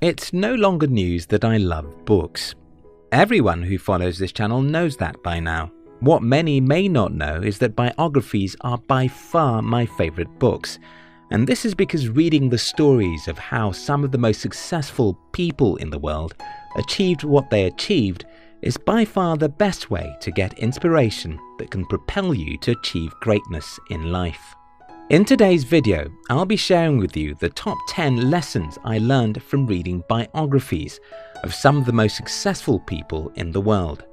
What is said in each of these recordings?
It's no longer news that I love books. Everyone who follows this channel knows that by now. What many may not know is that biographies are by far my favorite books. And this is because reading the stories of how some of the most successful people in the world achieved what they achieved is by far the best way to get inspiration that can propel you to achieve greatness in life. In today's video, I'll be sharing with you the top 10 lessons I learned from reading biographies of some of the most successful people in the world.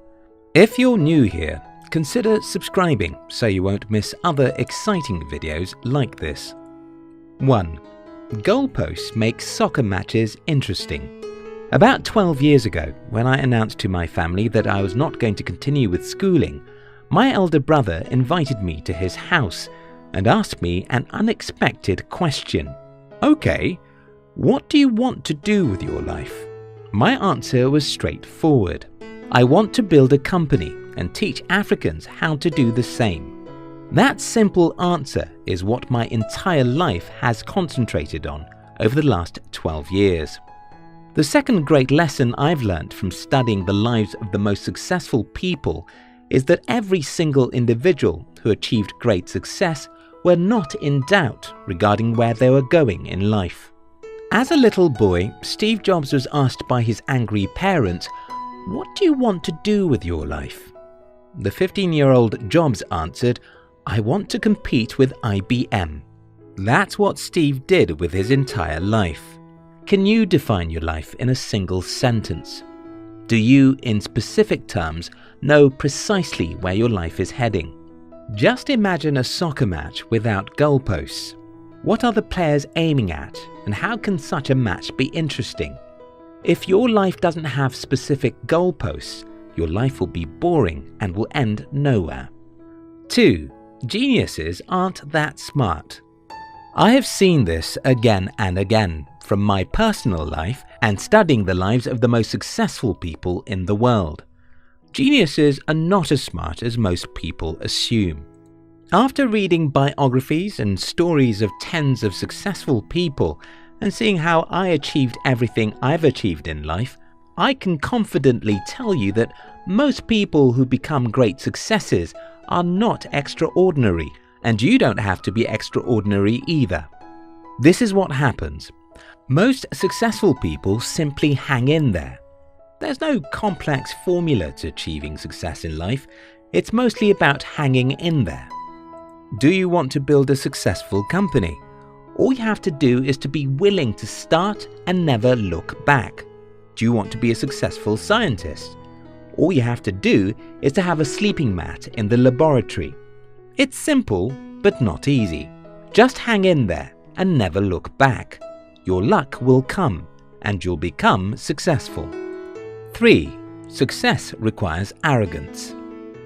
If you're new here, consider subscribing so you won't miss other exciting videos like this. 1. Goalposts make soccer matches interesting. About 12 years ago, when I announced to my family that I was not going to continue with schooling, my elder brother invited me to his house and asked me an unexpected question. Okay, what do you want to do with your life? My answer was straightforward. I want to build a company and teach Africans how to do the same. That simple answer is what my entire life has concentrated on over the last 12 years. The second great lesson I've learned from studying the lives of the most successful people is that every single individual who achieved great success were not in doubt regarding where they were going in life. As a little boy, Steve Jobs was asked by his angry parents, "What do you want to do with your life?" The 15-year-old Jobs answered, "I want to compete with IBM." That's what Steve did with his entire life. Can you define your life in a single sentence? Do you, in specific terms, know precisely where your life is heading? Just imagine a soccer match without goalposts. What are the players aiming at, and how can such a match be interesting? If your life doesn't have specific goalposts, your life will be boring and will end nowhere. 2. Geniuses aren't that smart. I have seen this again and again from my personal life and studying the lives of the most successful people in the world. Geniuses are not as smart as most people assume. After reading biographies and stories of tens of successful people and seeing how I achieved everything I've achieved in life, I can confidently tell you that most people who become great successes are not extraordinary, and you don't have to be extraordinary either. This is what happens. Most successful people simply hang in there. There's no complex formula to achieving success in life. It's mostly about hanging in there. Do you want to build a successful company? All you have to do is to be willing to start and never look back. Do you want to be a successful scientist? All you have to do is to have a sleeping mat in the laboratory. It's simple, but not easy. Just hang in there and never look back. Your luck will come and you'll become successful. 3. Success requires arrogance.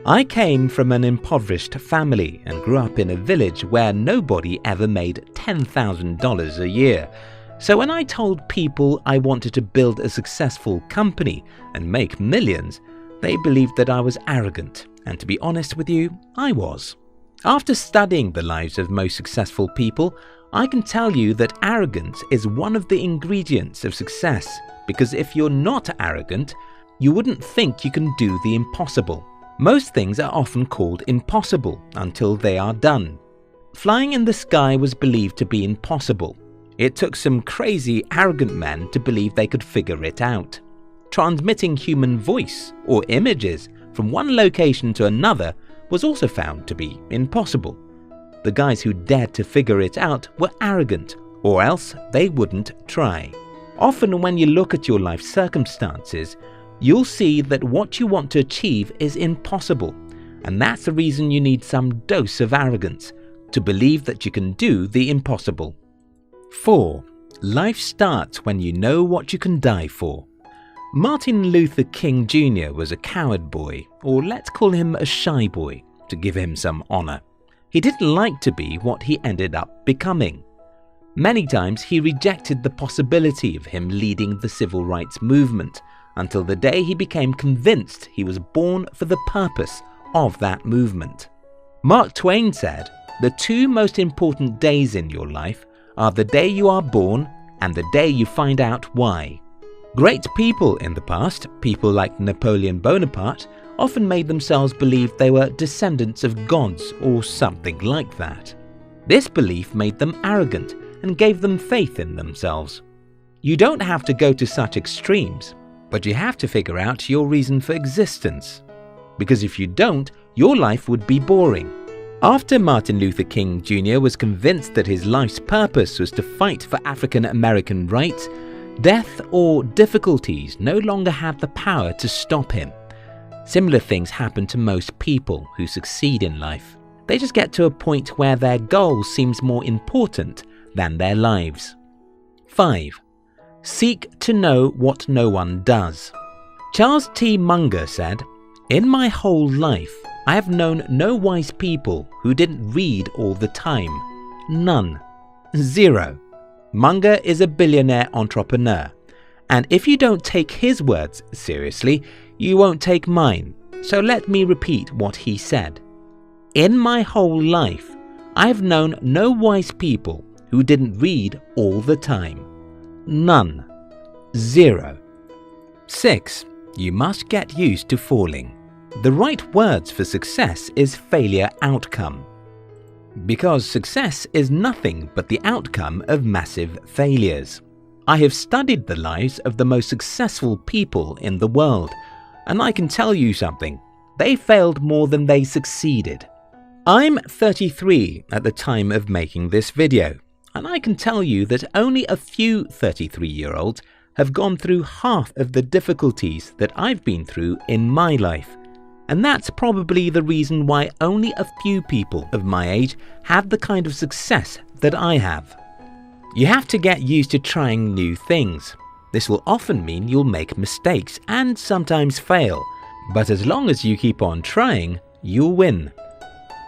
I came from an impoverished family and grew up in a village where nobody ever made $10,000 a year. So when I told people I wanted to build a successful company and make millions, they believed that I was arrogant, and to be honest with you, I was. After studying the lives of most successful people, I can tell you that arrogance is one of the ingredients of success, because if you're not arrogant, you wouldn't think you can do the impossible. Most things are often called impossible until they are done. Flying in the sky was believed to be impossible. It took some crazy, arrogant men to believe they could figure it out. Transmitting human voice or images from one location to another was also found to be impossible. The guys who dared to figure it out were arrogant, or else they wouldn't try. Often when you look at your life circumstances, you'll see that what you want to achieve is impossible, and that's the reason you need some dose of arrogance, to believe that you can do the impossible. 4. Life starts when you know what you can die for. Martin Luther King Jr. was a coward boy, or let's call him a shy boy, to give him some honor. He didn't like to be what he ended up becoming. Many times he rejected the possibility of him leading the civil rights movement, until the day he became convinced he was born for the purpose of that movement. Mark Twain said, "The two most important days in your life are the day you are born and the day you find out why." Great people in the past, people like Napoleon Bonaparte, often made themselves believe they were descendants of gods or something like that. This belief made them arrogant and gave them faith in themselves. You don't have to go to such extremes, but you have to figure out your reason for existence. Because if you don't, your life would be boring. After Martin Luther King Jr. was convinced that his life's purpose was to fight for African American rights, death or difficulties no longer had the power to stop him. Similar things happen to most people who succeed in life. They just get to a point where their goal seems more important than their lives. 5. Seek to know what no one does. Charles T. Munger said, "In my whole life, I have known no wise people who didn't read all the time. None. Zero." Munger is a billionaire entrepreneur, and if you don't take his words seriously, you won't take mine. So let me repeat what he said. "In my whole life, I have known no wise people who didn't read all the time. None. Zero." 6. You must get used to falling. The right words for success is failure outcome. Because success is nothing but the outcome of massive failures. I have studied the lives of the most successful people in the world, and I can tell you something. They failed more than they succeeded. I'm 33 at the time of making this video, and I can tell you that only a few 33-year-olds have gone through half of the difficulties that I've been through in my life. And that's probably the reason why only a few people of my age have the kind of success that I have. You have to get used to trying new things. This will often mean you'll make mistakes and sometimes fail, but as long as you keep on trying, you'll win.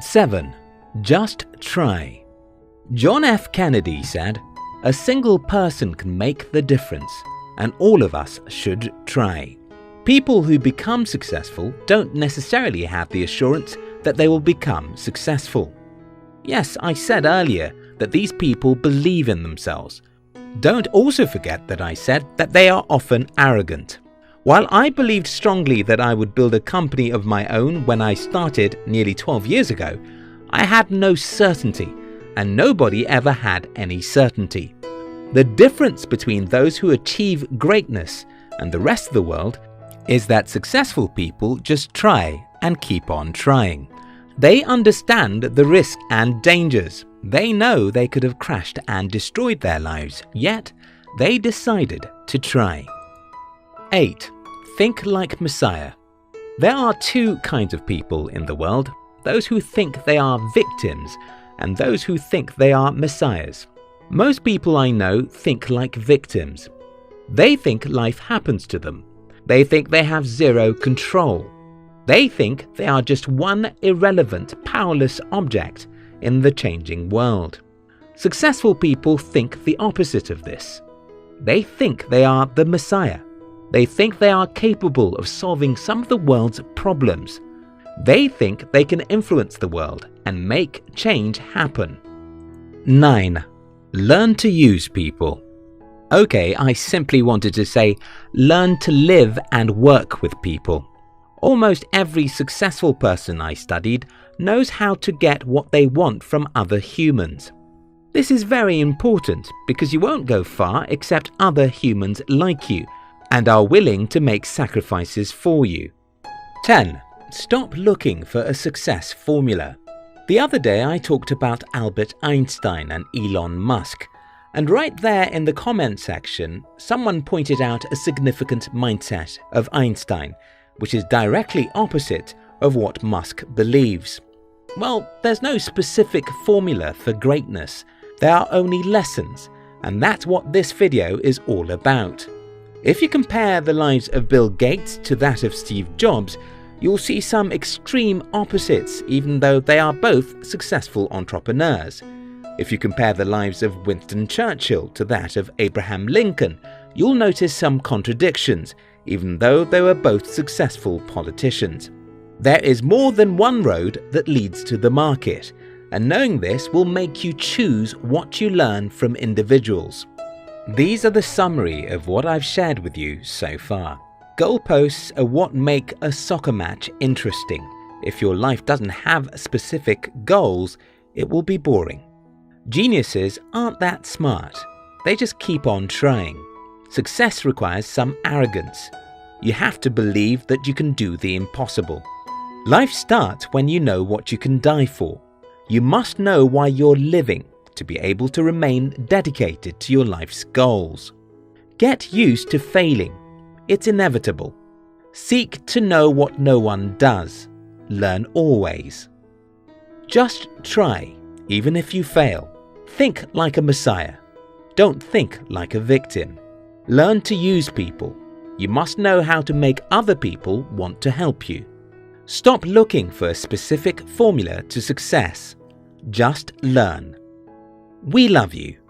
7. Just try. John F. Kennedy said, "A single person can make the difference, and all of us should try." People who become successful don't necessarily have the assurance that they will become successful. Yes, I said earlier that these people believe in themselves. Don't also forget that I said that they are often arrogant. While I believed strongly that I would build a company of my own when I started nearly 12 years ago, I had no certainty, and nobody ever had any certainty. The difference between those who achieve greatness and the rest of the world is that successful people just try and keep on trying. They understand the risk and dangers. They know they could have crashed and destroyed their lives, yet they decided to try. 8. Think like Messiah. There are two kinds of people in the world, those who think they are victims and those who think they are messiahs. Most people I know think like victims. They think life happens to them. They think they have zero control. They think they are just one irrelevant, powerless object in the changing world. Successful people think the opposite of this. They think they are the Messiah. They think they are capable of solving some of the world's problems. They think they can influence the world and make change happen. 9. Learn to use people. Okay, I simply wanted to say, learn to live and work with people. Almost every successful person I studied knows how to get what they want from other humans. This is very important because you won't go far except other humans like you and are willing to make sacrifices for you. 10. Stop looking for a success formula. The other day I talked about Albert Einstein and Elon Musk. And right there in the comment section, someone pointed out a significant mindset of Einstein, which is directly opposite of what Musk believes. Well, there's no specific formula for greatness. There are only lessons, and that's what this video is all about. If you compare the lives of Bill Gates to that of Steve Jobs, you'll see some extreme opposites, even though they are both successful entrepreneurs. If you compare the lives of Winston Churchill to that of Abraham Lincoln, you'll notice some contradictions, even though they were both successful politicians. There is more than one road that leads to the market, and knowing this will make you choose what you learn from individuals. These are the summary of what I've shared with you so far. Goalposts are what make a soccer match interesting. If your life doesn't have specific goals, it will be boring. Geniuses aren't that smart. They just keep on trying. Success requires some arrogance. You have to believe that you can do the impossible. Life starts when you know what you can die for. You must know why you're living to be able to remain dedicated to your life's goals. Get used to failing. It's inevitable. Seek to know what no one does. Learn always. Just try, even if you fail. Think like a messiah. Don't think like a victim. Learn to use people. You must know how to make other people want to help you. Stop looking for a specific formula to success. Just learn. We love you.